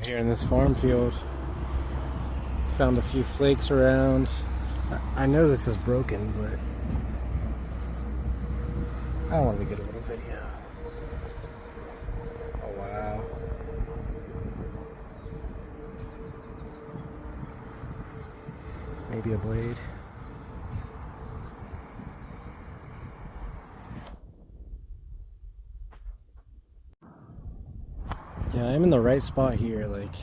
Here in this farm field, found a few flakes around. I know this is broken, but I wanted to get a little video. Oh wow. Maybe a blade. Yeah, I'm in the right spot here. Like,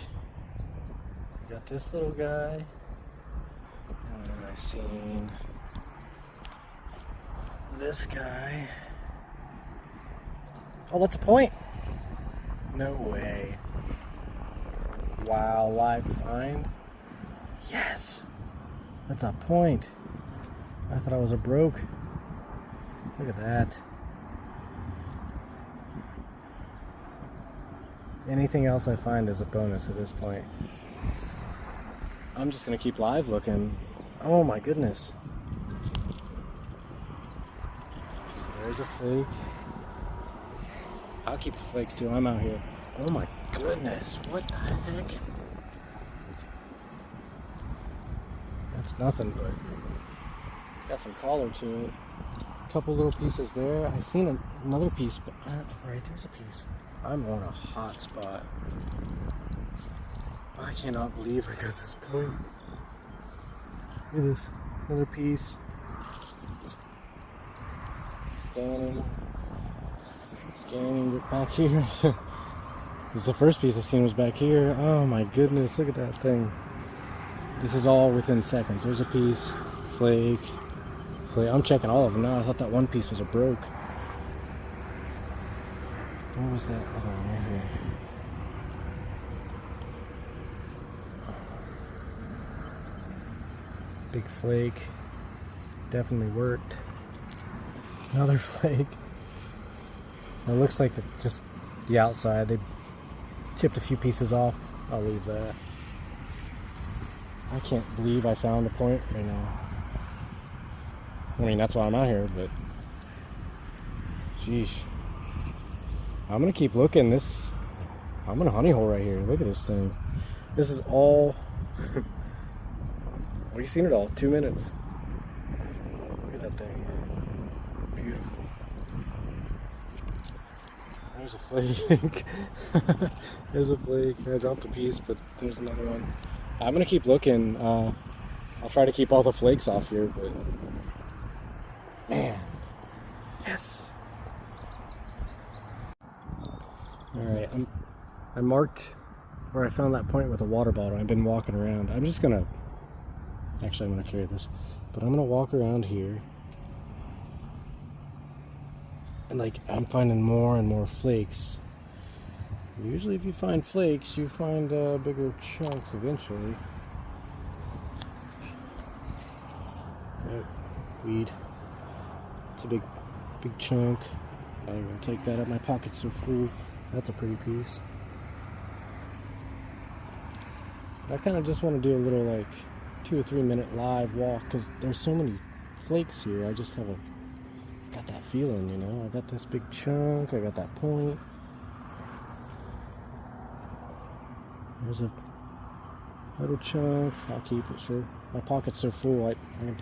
got this little guy, and then I've seen this guy. Oh, that's a point. No way. Wow, live find. Yes, that's a point. I thought I was a broke. Look at that. Anything else I find is a bonus at this point. I'm just gonna keep live looking. Oh my goodness. So there's a flake. I'll keep the flakes too. I'm out here. Oh my goodness. What the heck? That's nothing, but got some color to it. A couple little pieces there. I seen another piece, but right there's a piece. I'm on a hot spot. I cannot believe I got this point. Look at this. Another piece. Scanning back here. This is the first piece I seen was back here. Oh my goodness, look at that thing. This is all within seconds. There's a piece, flake. I'm checking all of them now. I thought that one piece was a broke. What was that other one right here? Big flake. Definitely worked. Another flake. It looks like it's just the outside. They chipped a few pieces off. I'll leave that. I can't believe I found a point right now. I mean, that's why I'm out here, but sheesh. I'm gonna keep looking. I'm gonna honey hole right here. Look at this thing. This is all. We've seen it all. 2 minutes. Look at that thing. Beautiful. There's a flake. There's a flake. I dropped a piece, but there's another one. I'm gonna keep looking. I'll try to keep all the flakes off here, but man, yes. All right, I marked where I found that point with a water bottle. I've been walking around. I'm gonna carry this, but I'm gonna walk around here, and like I'm finding more and more flakes. Usually, if you find flakes, you find bigger chunks eventually. Oh, weed. It's a big chunk. I'm gonna take that out. My pockets are full. That's a pretty piece. I kind of just want to do a little like 2 or 3 minute live walk because there's so many flakes here. I just got that feeling, you know. I got this big chunk. I got that point. There's a little chunk. I'll keep it, sure. My pockets are full. I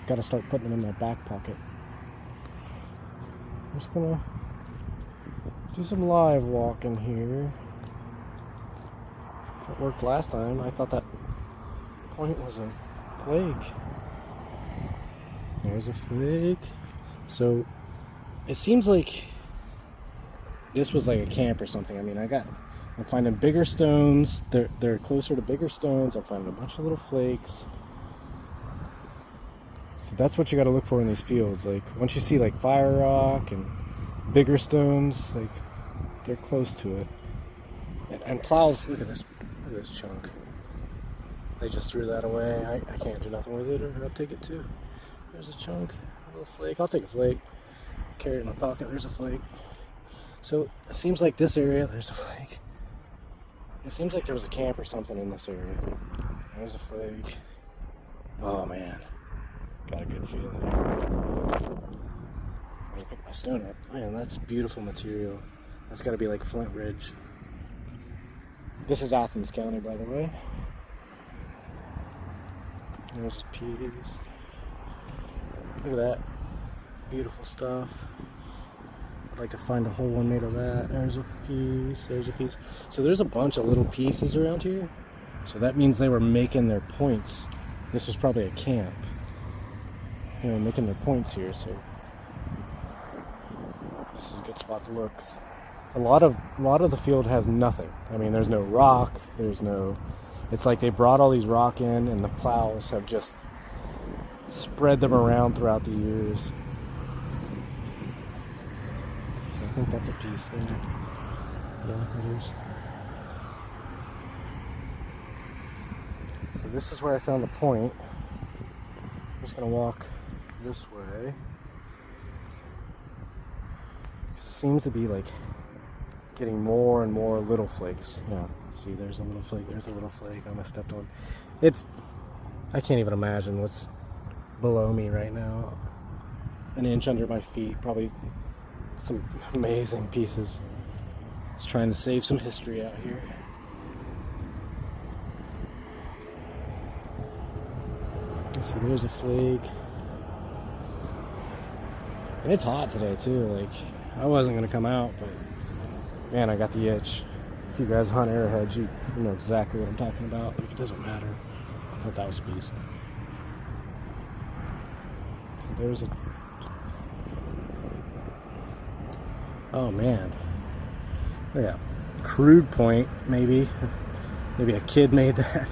gotta start putting them in my back pocket. I'm just gonna do some live walking here. It worked last time. I thought that point was a flake. There's a flake. So it seems like this was like a camp or something. I mean, I'm finding bigger stones. They're closer to bigger stones. I'm finding a bunch of little flakes. So that's what you got to look for in these fields. Like once you see like fire rock and bigger stones, like they're close to it. And plows. Look at this chunk. They just threw that away. I can't do nothing with it, or I'll take it too. There's a chunk, a little flake. I'll take a flake. Carry it in my pocket. There's a flake. So it seems like this area. There's a flake. It seems like there was a camp or something in this area. There's a flake. Oh man, got a good feeling. I'm gonna pick my stone up. Man, that's beautiful material. That's got to be like Flint Ridge. This is Athens County, by the way. There's peas. Look at that. Beautiful stuff. I'd like to find a whole one made of that. There's a piece. There's a piece. So there's a bunch of little pieces around here. So that means they were making their points. This was probably a camp. You know, making their points here. So this is a good spot to look. A lot of the field has nothing. I mean, there's no rock. There's no. It's like they brought all these rock in, and the plows have just spread them around throughout the years. So I think that's a piece there. Yeah, it is. So this is where I found the point. I'm just gonna walk this way. It seems to be like getting more and more little flakes. Yeah, see, there's a little flake, there's a little flake I stepped on. I can't even imagine what's below me right now. An inch under my feet, probably some amazing pieces. Just trying to save some history out here. So there's a flake. And it's hot today too, like I wasn't gonna come out, but man, I got the itch. If you guys hunt arrowheads, you know exactly what I'm talking about. Like, it doesn't matter. I thought that was a piece. So there's a... Oh, man. Look at that. Crude point, maybe. Maybe a kid made that.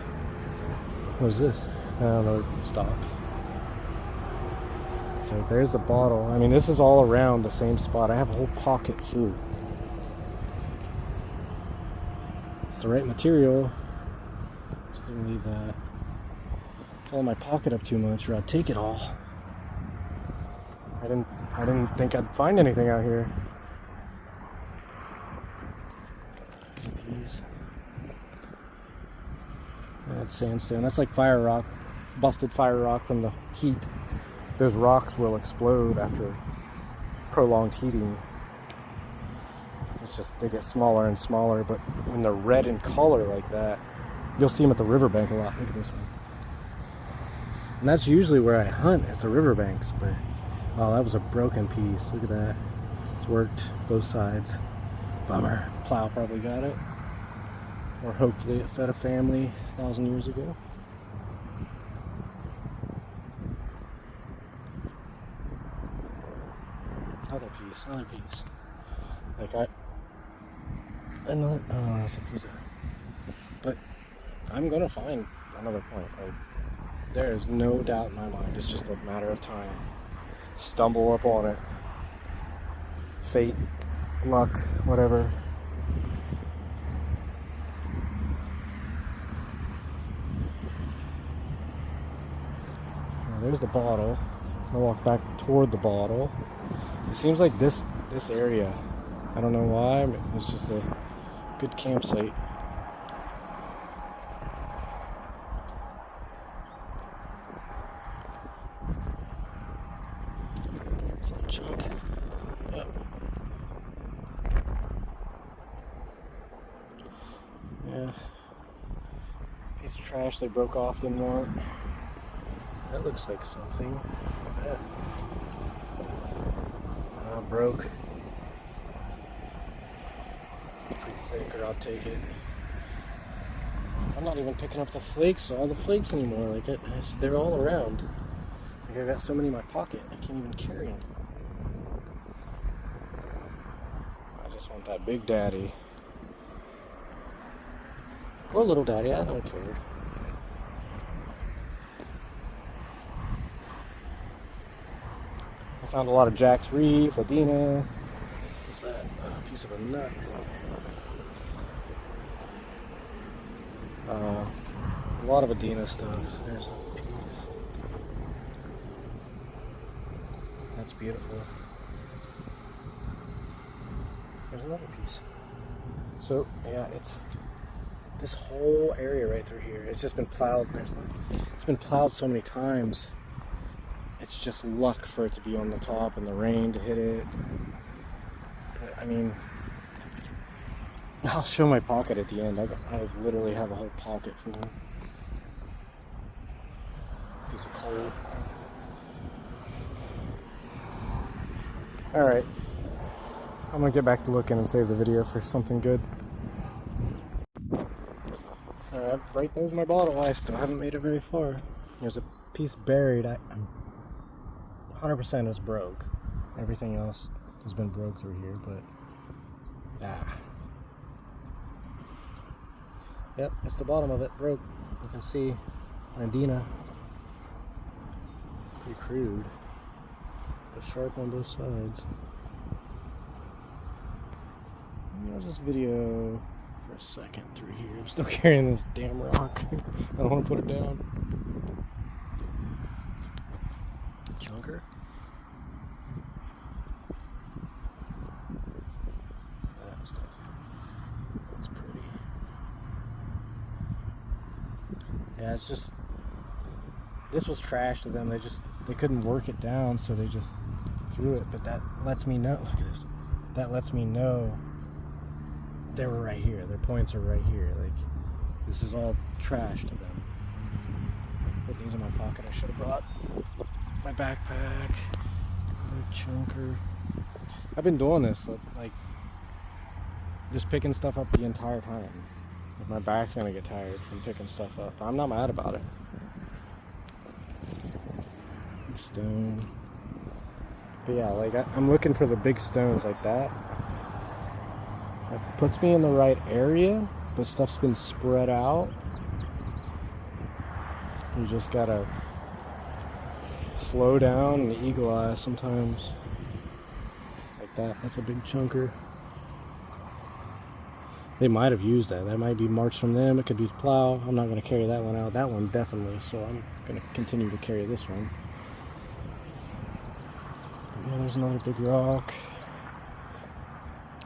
What is this? I don't know. Stock. So there's the bottle. I mean, this is all around the same spot. I have a whole pocket full. It's the right material. Just gonna leave that. Fill my pocket up too much, or I'd take it all. I didn't think I'd find anything out here. There's a piece. That's sandstone. That's like fire rock, busted fire rock from the heat. Those rocks will explode after prolonged heating. It's just, they get smaller and smaller, but when they're red in color like that, you'll see them at the riverbank a lot. Look at this one. And that's usually where I hunt, is the riverbanks, but oh, that was a broken piece. Look at that. It's worked both sides. Bummer. Plow probably got it. Or hopefully it fed a family 1,000 years ago. Another piece. Like another, oh, that's a piece of, but I'm gonna find another point. Like, there is no doubt in my mind. It's just a matter of time. Stumble up on it. Fate, luck, whatever. Now, there's the bottle. I'll walk back toward the bottle. It seems like this area, I don't know why, but it's just a good campsite. It's a chunk. Yep. Yeah. Piece of trash they broke off, didn't want. That looks like something. Look at that. Broke. Pretty thick, or I'll take it. I'm not even picking up the flakes, all the flakes anymore. Like they're all around. Like, I got so many in my pocket, I can't even carry them. I just want that big daddy. Or little daddy, I don't care. I found a lot of Jack's Reef, Adina. What's that? A piece of a nut. A lot of Adina stuff. There's a piece. That's beautiful. There's another piece. So, yeah, it's this whole area right through here. It's just been plowed. There's another piece. It's been plowed so many times. It's just luck for it to be on the top and the rain to hit it. But, I mean, I'll show my pocket at the end. I literally have a whole pocket full. Piece of coal. Alright. I'm gonna get back to looking and save the video for something good. Alright, right there's my bottle. I still haven't made it very far. There's a piece buried. I'm 100% it's broke. Everything else has been broke through here, but yep, it's the bottom of it, broke. You can see Andina. Pretty crude, but sharp on both sides. I'll just video for a second through here. I'm still carrying this damn rock. I don't want to put it down. Chunker. That stuff. That's pretty. Yeah, it's just, this was trash to them. They couldn't work it down, so they just threw it. But that lets me know, look at this. That lets me know they were right here. Their points are right here. Like, this is all trash to them. Put these in my pocket. I should have brought my backpack. Another chunker. I've been doing this, like, just picking stuff up the entire time. My back's gonna get tired from picking stuff up. I'm not mad about it. Big stone. But yeah, like, I'm looking for the big stones like that. It puts me in the right area, but stuff's been spread out. You just gotta slow down and eagle eye sometimes. Like that. That's a big chunker. They might have used that. That might be marks from them. It could be plow. I'm not going to carry that one out. That one definitely. So I'm going to continue to carry this one. But yeah, there's another big rock.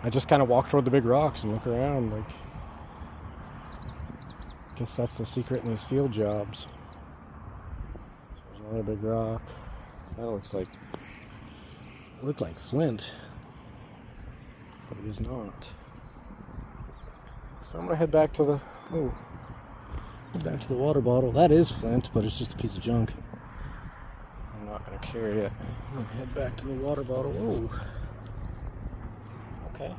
I just kind of walk toward the big rocks and look around. Like, I guess that's the secret in these field jobs. There's another big rock. That looks like, it looked like flint, but it is not. So I'm gonna head back to the water bottle. That is flint, but it's just a piece of junk. I'm not gonna carry it. I'm gonna head back to the water bottle. Whoa. Okay.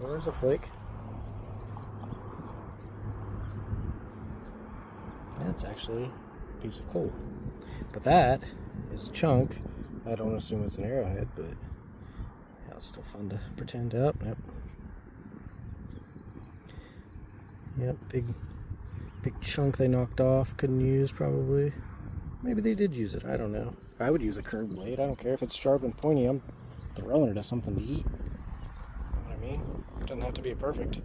Well, there's a flake. That's actually a piece of coal. But that is a chunk. I don't assume it's an arrowhead, but yeah, it's still fun to pretend up. Yep. Yep, big chunk they knocked off. Couldn't use, probably. Maybe they did use it. I don't know. I would use a curved blade. I don't care if it's sharp and pointy. I'm throwing it at something to eat. You know what I mean? It doesn't have to be perfect.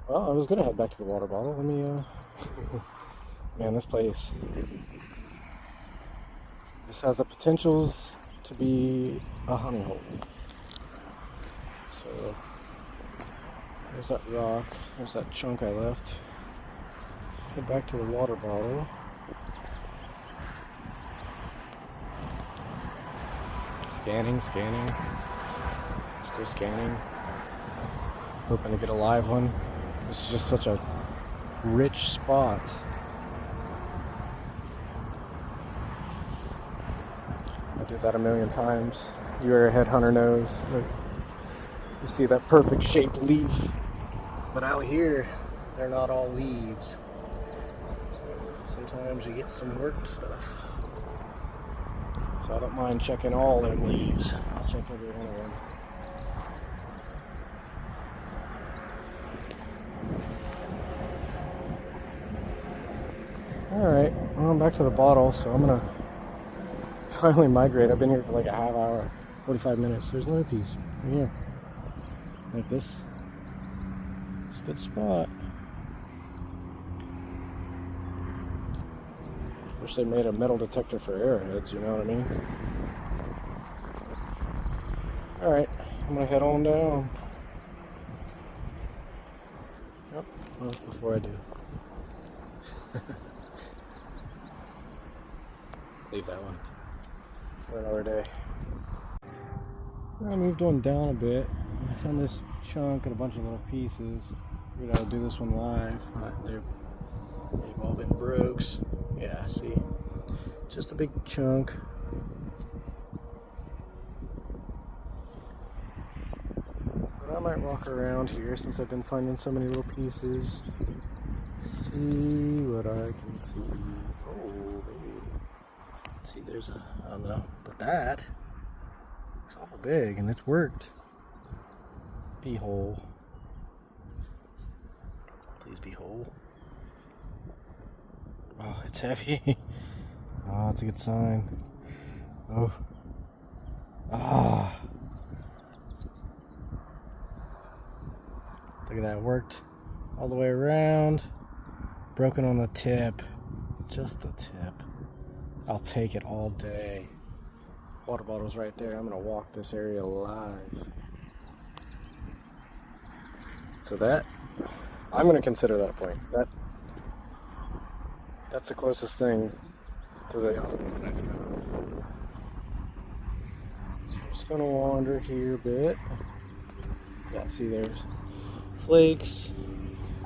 Well, I was gonna head back to the water bottle. Let me, man, this place. This has the potentials to be a honey hole. So, there's that rock. There's that chunk I left. Head back to the water bottle. Scanning. Still scanning. Hoping to get a live one. This is just such a rich spot. I do that a million times. You arrowhead hunter knows. You see that perfect shaped leaf. But out here, they're not all leaves. Sometimes you get some worked stuff. So I don't mind checking all them leaves. I'll check every one of them. Alright, well, I'm back to the bottle, so I'm gonna finally migrate. I've been here for like a half hour, 45 minutes. There's another piece right here. Like this. It's a good spot. Wish they made a metal detector for arrowheads, you know what I mean? Alright, I'm gonna head on down. Yep, well, before I do. Leave that one for another day. I moved on down a bit. I found this chunk and a bunch of little pieces. Figured I would do this one live. They've all been brokes. Yeah, see? Just a big chunk. But I might walk around here since I've been finding so many little pieces. See what I can see. Oh, baby. See, there's a, I don't know, but that looks awful big and it's worked. Be whole. Please be whole. Oh, it's heavy. Oh, that's a good sign. Oh. Ah. Look at that, it worked all the way around. Broken on the tip. Just the tip. I'll take it all day. Water bottle's right there. I'm gonna walk this area live. So that, I'm gonna consider that a point. That's the closest thing to the other one that I found. So I'm just gonna wander here a bit. Yeah, see there's flakes.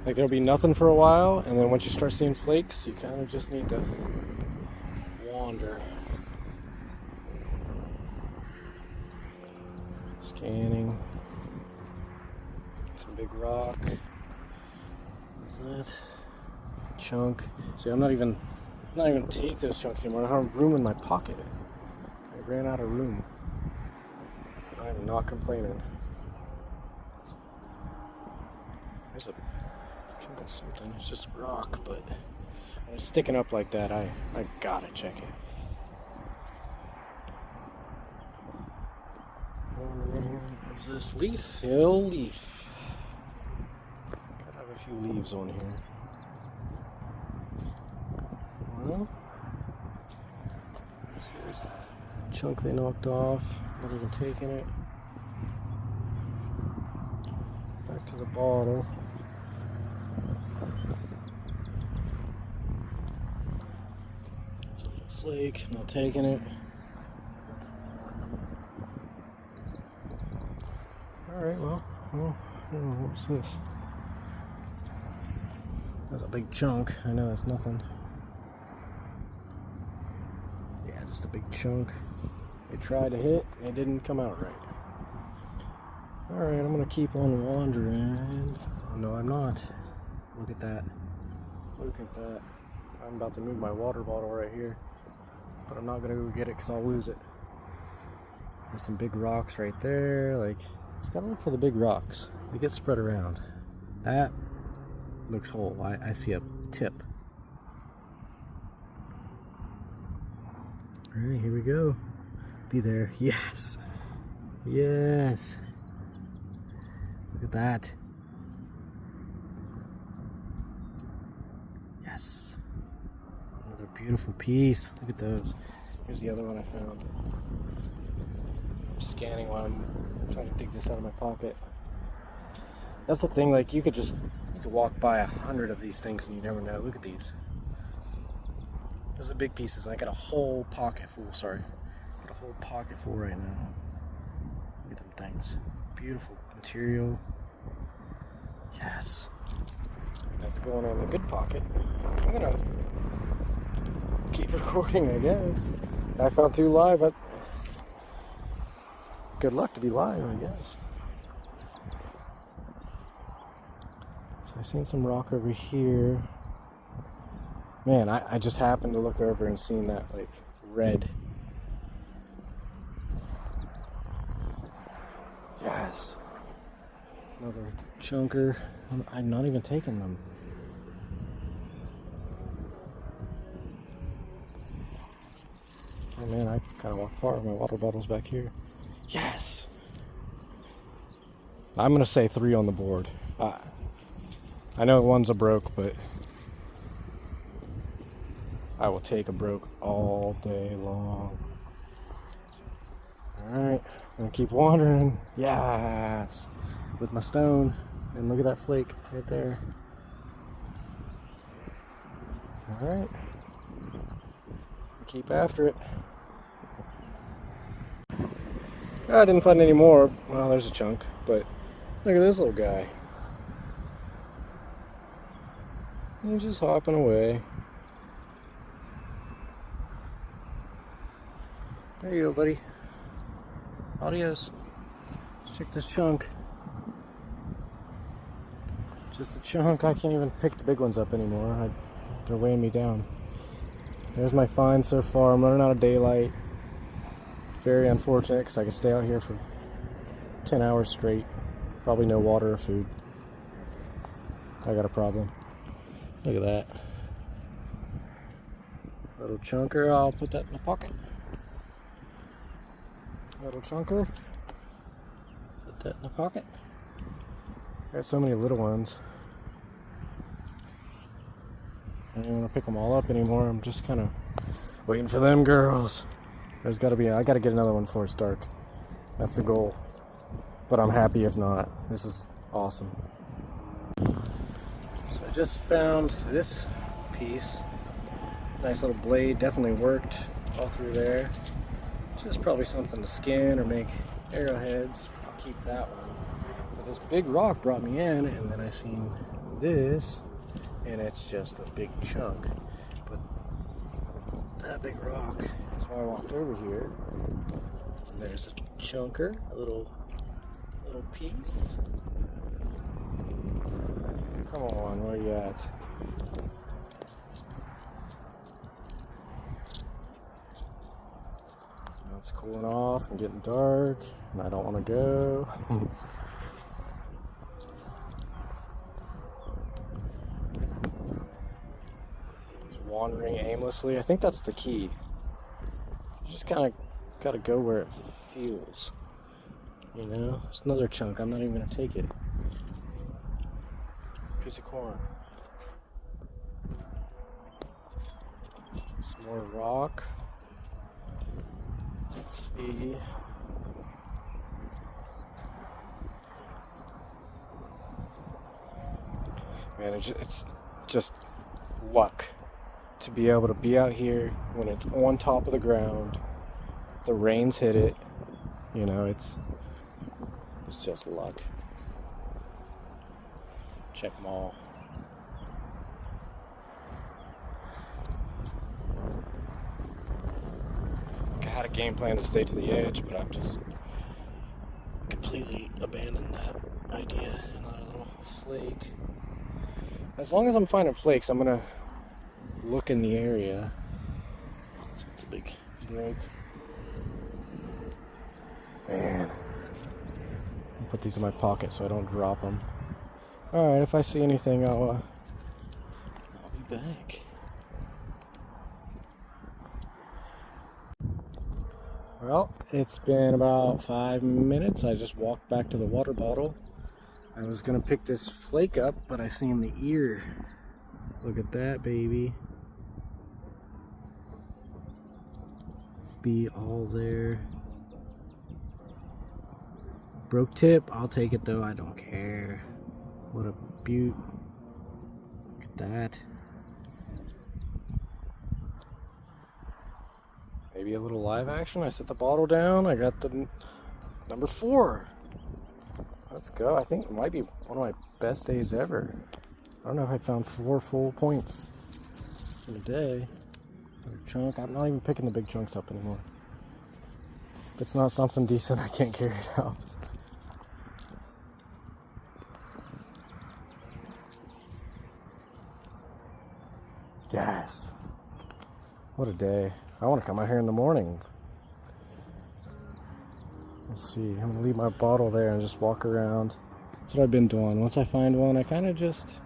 Like there'll be nothing for a while, and then once you start seeing flakes, you kind of just need to wander. Scanning. Some big rock. What's that? Chunk. See, I'm not even take those chunks anymore. I don't have room in my pocket. I ran out of room. I'm not complaining. There's a chunk of something. It's just rock, but when it's sticking up like that, I gotta check it. There's this leaf. Hill leaf. Gotta have a few leaves on here. Well, see, there's a chunk they knocked off. Not even taking it. Back to the bottle. There's a little flake. Not taking it. Alright, well, I don't know, what's this? That's a big chunk. I know that's nothing. Yeah, just a big chunk. They tried to hit, and it didn't come out right. Alright, I'm gonna keep on wandering. Oh, no, I'm not. Look at that. Look at that. I'm about to move my water bottle right here. But I'm not gonna go get it because I'll lose it. There's some big rocks right there. Like, just gotta look for the big rocks. They get spread around. That looks whole. I see a tip. Alright, here we go. Be there. Yes. Yes. Look at that. Yes. Another beautiful piece. Look at those. Here's the other one I found. I'm scanning while I'm trying to dig this out of my pocket. That's the thing, like you could walk by 100 of these things and you never know. Look at these. Those are big pieces. I got a whole pocket full, sorry. Got a whole pocket full right now. Look at them things. Beautiful material. Yes. That's going in the good pocket. I'm gonna keep recording, I guess. I found 2 live. Good luck to be live, I guess. So I've seen some rock over here. Man, I just happened to look over and seen that, like, red. Yes. Another chunker. I'm not even taking them. Oh man, I kind of walked far. My water bottle's back here. Yes! I'm going to say 3 on the board. I know one's a broke, but I will take a broke all day long. Alright, I'm going to keep wandering. Yes! With my stone. And look at that flake right there. Alright. Keep after it. I didn't find any more. Well, there's a chunk, but Look at this little guy. He's just hopping away. There you go, buddy. Adios. Let's check this chunk. Just a chunk. I can't even pick the big ones up anymore. They're weighing me down. There's my find so far. I'm running out of daylight. Very unfortunate because I could stay out here for 10 hours straight. Probably no water or food. I got a problem. Look at that. Little chunker. I'll put that in the pocket. Little chunker. Put that in the pocket. Got so many little ones. I don't even want to pick them all up anymore. I'm just kind of waiting for them girls. There's got to be, I got to get another one before it's dark. That's the goal. But I'm happy if not. This is awesome. So I just found this piece. Nice little blade, definitely worked all through there. Just probably something to skin or make arrowheads. I'll keep that one. But this big rock brought me in, and then I seen this, and it's just a big chunk. But that big rock, so I walked over here, and there's a chunker, a little piece. Come on, where you at? Now it's cooling off and getting dark, and I don't want to go. Just wandering aimlessly. I think that's the key. You just kind of got to go where it feels. You know, it's another chunk. I'm not even going to take it. Piece of corn. Some more rock. Let's see. Man, it's just luck to be able to be out here when it's on top of the ground. The rains hit it. You know, it's just luck. Check them all. I had a game plan to stay to the edge, but I've just completely abandoned that idea. Another little flake. As long as I'm finding flakes, I'm gonna look in the area. So it's a big break. Man. I'll put these in my pocket so I don't drop them. Alright, if I see anything, I'll be back. Well, it's been about 5 minutes. I just walked back to the water bottle. I was gonna pick this flake up, but I seen the ear. Look at that, baby. Be all there. Broke tip, I'll take it though, I don't care. What a beaut. Look at that. Maybe a little live action. I set the bottle down. I got the number 4. Let's go. I think it might be one of my best days ever. I don't know if I found 4 full points in a day. Chunk. I'm not even picking the big chunks up anymore. If it's not something decent, I can't carry it out. Yes. What a day. I want to come out here in the morning. Let's see. I'm going to leave my bottle there and just walk around. That's what I've been doing. Once I find one, I kind of just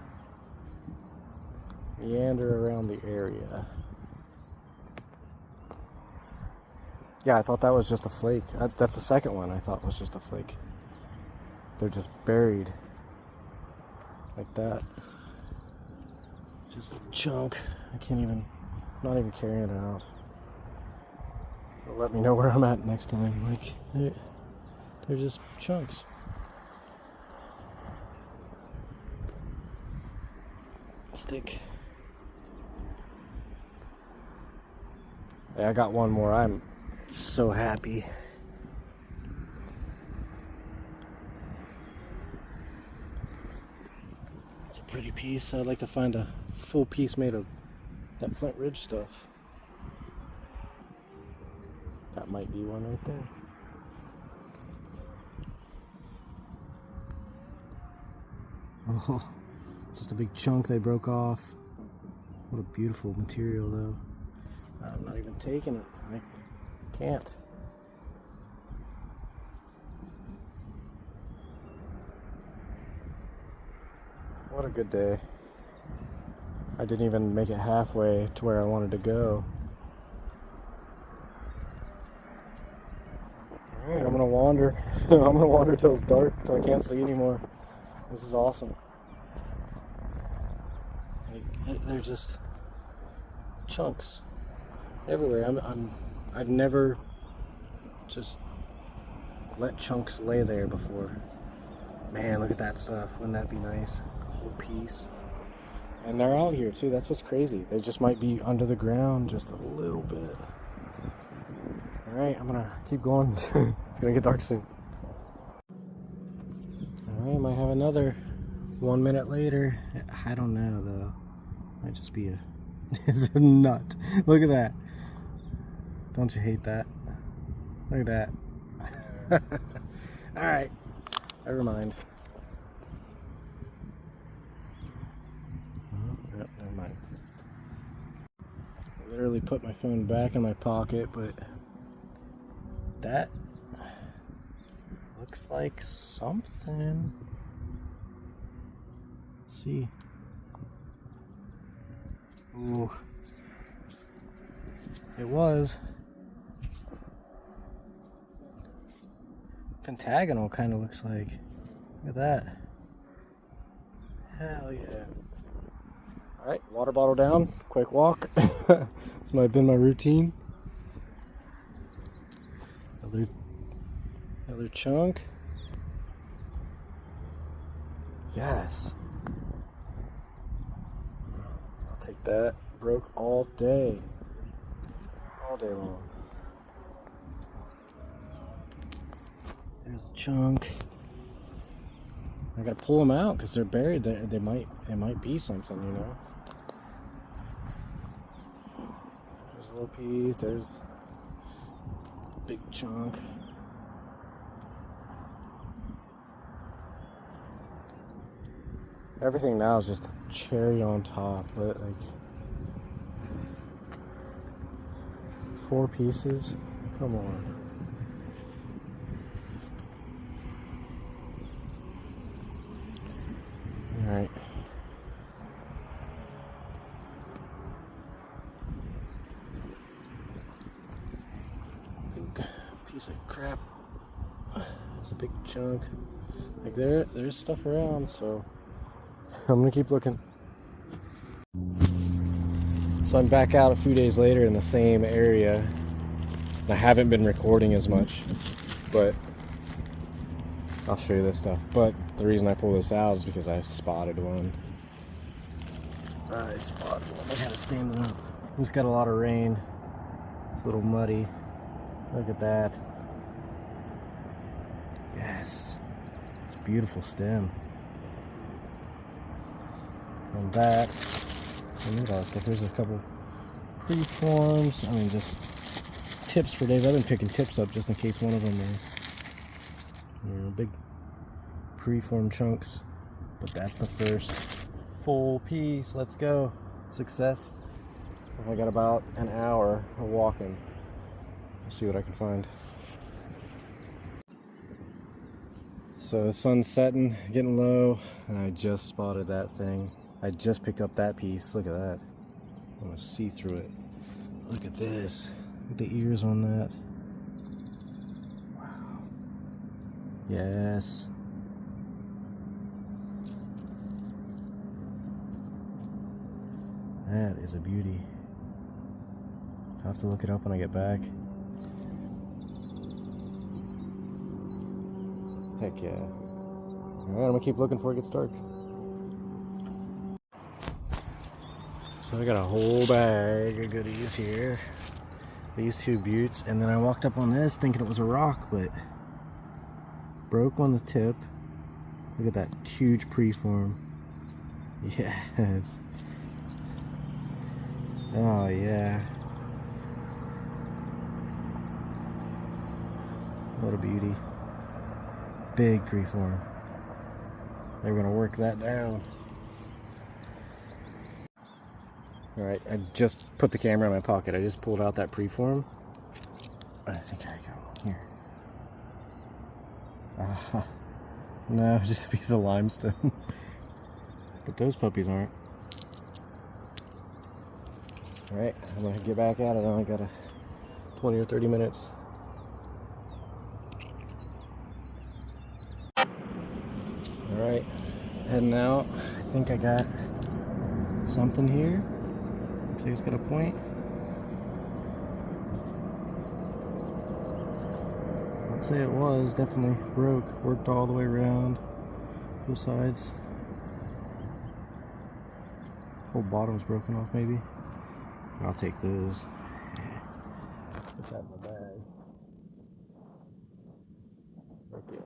meander around the area. Yeah, I thought that was just a flake. That's the second one I thought was just a flake. They're just buried like that. Just a chunk. I can't even, not even carrying it out. It'll let me know where I'm at next time. Like, they're just chunks. Stick. Yeah, I got one more. I'm so happy. It's a pretty piece. I'd like to find a full piece made of that Flint Ridge stuff. That might be one right there. Oh, just a big chunk they broke off. What a beautiful material though. I'm not even taking it. I can't. What a good day. I didn't even make it halfway to where I wanted to go. Alright, I'm gonna wander. I'm gonna wander till it's dark, till I can't see anymore. This is awesome. They're just chunks everywhere. I've never just let chunks lay there before. Man, look at that stuff. Wouldn't that be nice? A whole piece. And they're out here too. That's what's crazy. They just might be under the ground just a little bit. Alright, I'm gonna keep going. It's gonna get dark soon. Alright, might have another 1 minute later. I don't know though. Might just be a it's a nut. Look at that. Don't you hate that? Look at that. Alright. Never mind. Oh, yep, never mind. I literally put my phone back in my pocket, but that looks like something. Let's see. Ooh. It was. Pentagonal kind of looks like. Look at that. Hell yeah. Alright, water bottle down, quick walk. It's been my routine. Another chunk. Yes. I'll take that. Broke all day. All day long. There's a chunk. I gotta pull them out because they're buried. It might be something, you know. There's a little piece. There's a big chunk. Everything now is just cherry on top. But like 4 pieces. Come on. Alright. Big piece of crap. There's a big chunk. Like there's stuff around, so I'm gonna keep looking. So I'm back out a few days later in the same area. I haven't been recording as much, but I'll show you this stuff. But the reason I pull this out is because I spotted one. I had it standing up. We just got a lot of rain. It's a little muddy. Look at that. Yes. It's a beautiful stem. And that, and look at all this stuff. There's a couple preforms. I mean, just tips for days. I've been picking tips up just in case one of them are, big preform chunks. But that's the first full piece. Let's go. Success. I got about an hour of walking. We'll see what I can find. So the sun's setting, getting low, and I just spotted that thing. I just picked up that piece. Look at that. I'm gonna see through it. Look at this. Look at the ears on that. Wow. Yes. That is a beauty. I'll have to look it up when I get back. Heck yeah. Alright, I'm gonna keep looking before it gets dark. So I got a whole bag of goodies here. These 2 buttes, and then I walked up on this thinking it was a rock, but broke on the tip. Look at that huge preform. Yes. Oh yeah. What a beauty. Big preform. They were gonna work that down. Alright, I just put the camera in my pocket. I just pulled out that preform. I think I go here. No, just a piece of limestone. But those puppies aren't. Alright, I'm gonna get back at it. I only got 20 or 30 minutes. Alright, heading out. I think I got something here. Looks like it's got a point. I'd say it was definitely broke. Worked all the way around both sides. Whole bottom's broken off maybe. I'll take those. Put that in my bag. Okay.